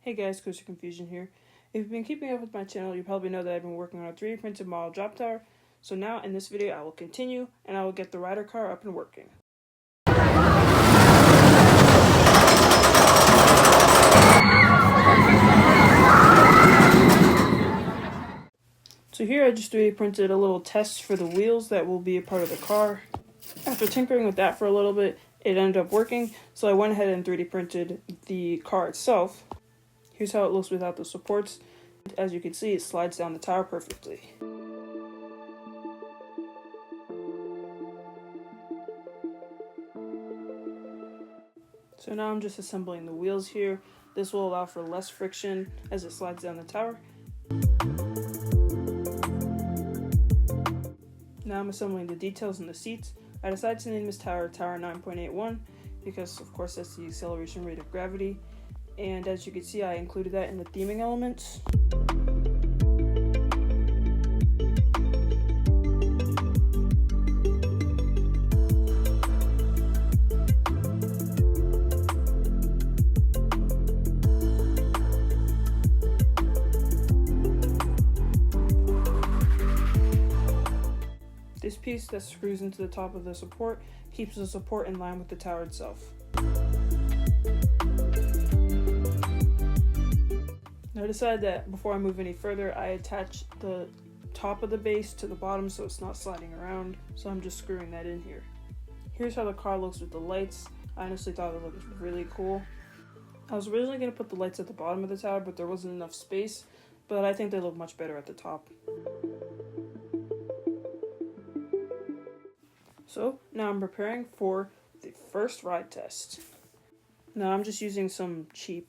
Hey guys, Coaster Confusion here. If you've been keeping up with my channel, you probably know that I've been working on a 3D printed model drop tower. So now in this video I will continue and I will get the rider car up and working. So here I just 3D printed a little test for the wheels that will be a part of the car. After tinkering with that for a little bit, it ended up working, so I went ahead and 3D printed the car itself. Here's how it looks without the supports. As you can see, it slides down the tower perfectly. So now I'm just assembling the wheels here. This will allow for less friction as it slides down the tower. Now I'm assembling the details in the seats. I decided to name this tower Tower 9.81 because of course that's the acceleration rate of gravity. And as you can see, I included that in the theming elements. This piece that screws into the top of the support keeps the support in line with the tower itself. Now I decided that before I move any further, I attach the top of the base to the bottom so it's not sliding around. So I'm just screwing that in here. Here's how the car looks with the lights. I honestly thought it looked really cool. I was originally going to put the lights at the bottom of the tower, but there wasn't enough space. But I think they look much better at the top. So now I'm preparing for the first ride test. Now I'm just using some cheap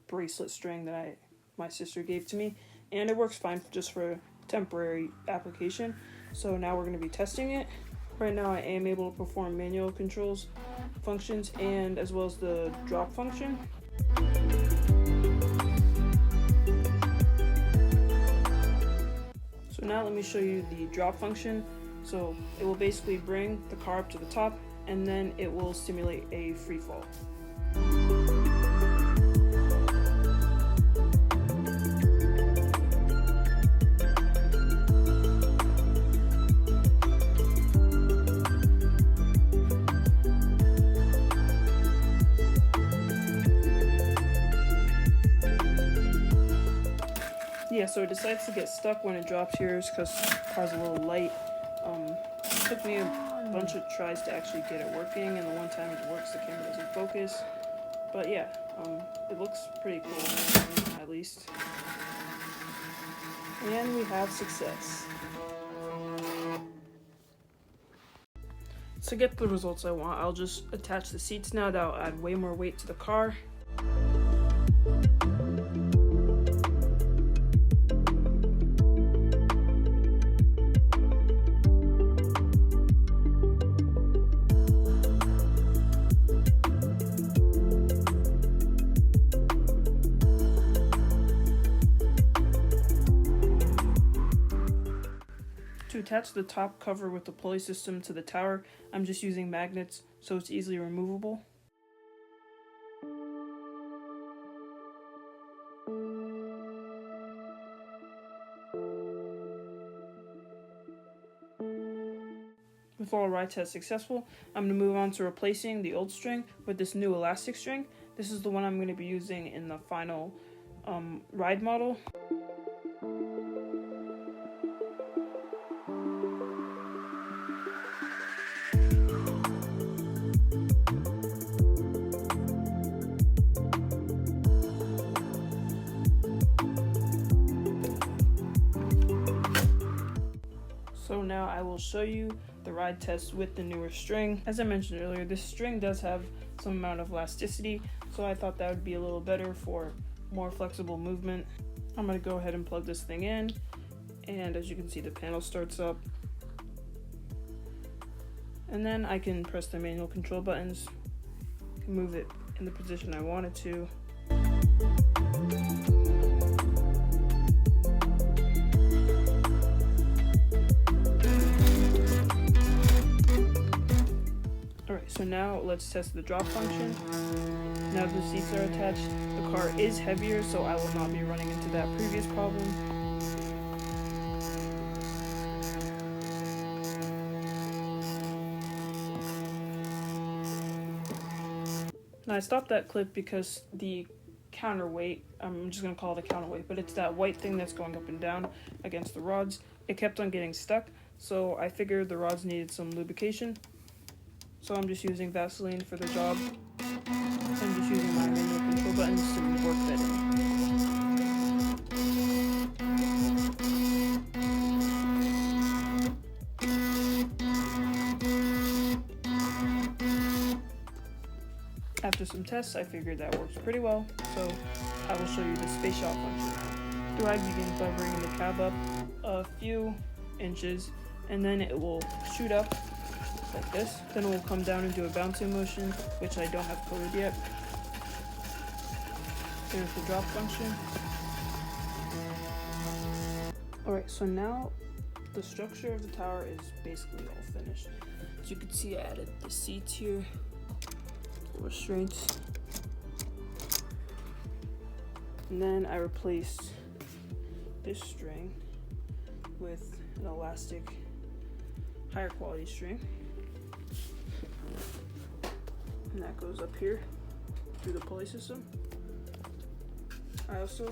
bracelet string that my sister gave to me, and it works fine just for a temporary application. So now we're going to be testing it. Right now I am able to perform manual controls functions and as well as the drop function. So now let me show you the drop function. So it will basically bring the car up to the top and then it will simulate a free fall. Yeah, so it decides to get stuck when it drops here because the car's a little light. It took me a bunch of tries to actually get it working, and the one time it works, the camera doesn't focus. But yeah, it looks pretty cool, at least. And we have success. To get the results I want, I'll just attach the seats now. That'll add way more weight to the car. To attach the top cover with the pulley system to the tower, I'm just using magnets so it's easily removable. With all ride tests successful, I'm going to move on to replacing the old string with this new elastic string. This is the one I'm going to be using in the final ride model. So now I will show you the ride test with the newer string. As I mentioned earlier, this string does have some amount of elasticity, so I thought that would be a little better for more flexible movement. I'm going to go ahead and plug this thing in, and as you can see, the panel starts up. And then I can press the manual control buttons, move it in the position I want it to. So now let's test the drop function. Now the seats are attached. The car is heavier, so I will not be running into that previous problem. Now I stopped that clip because the counterweight, I'm just going to call it a counterweight, but it's that white thing that's going up and down against the rods. It kept on getting stuck, so I figured the rods needed some lubrication. So I'm just using Vaseline for the job. I'm just using my manual control buttons to work that in. After some tests, I figured that works pretty well, so I will show you the space shot function. The ride begins by bringing the cab up a few inches, and then it will shoot up like this. Then it will come down and do a bouncing motion, which I don't have coded yet. There's the drop function. Alright, so now the structure of the tower is basically all finished. As you can see, I added the seats here, restraints, and then I replaced this string with an elastic higher quality string, and that goes up here through the pulley system. I also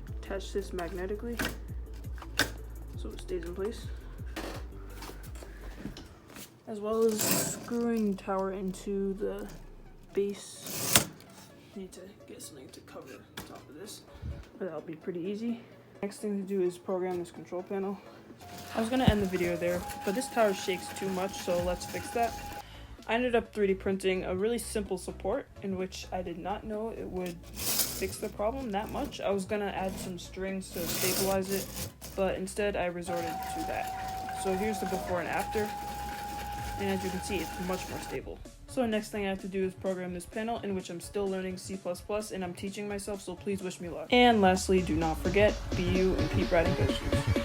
attach this magnetically so it stays in place, as well as screwing the tower into the base. Need to get something to cover the top of this, but that'll be pretty easy. Next thing to do is program this control panel. I was gonna end the video there, but this tower shakes too much, so let's fix that. I ended up 3D printing a really simple support in which I did not know it would fix the problem that much. I was gonna add some strings to stabilize it, but instead I resorted to that. So here's the before and after, and as you can see, it's much more stable. So the next thing I have to do is program this panel, in which I'm still learning C++, and I'm teaching myself, so please wish me luck. And lastly, do not forget, be you and keep riding good shoes.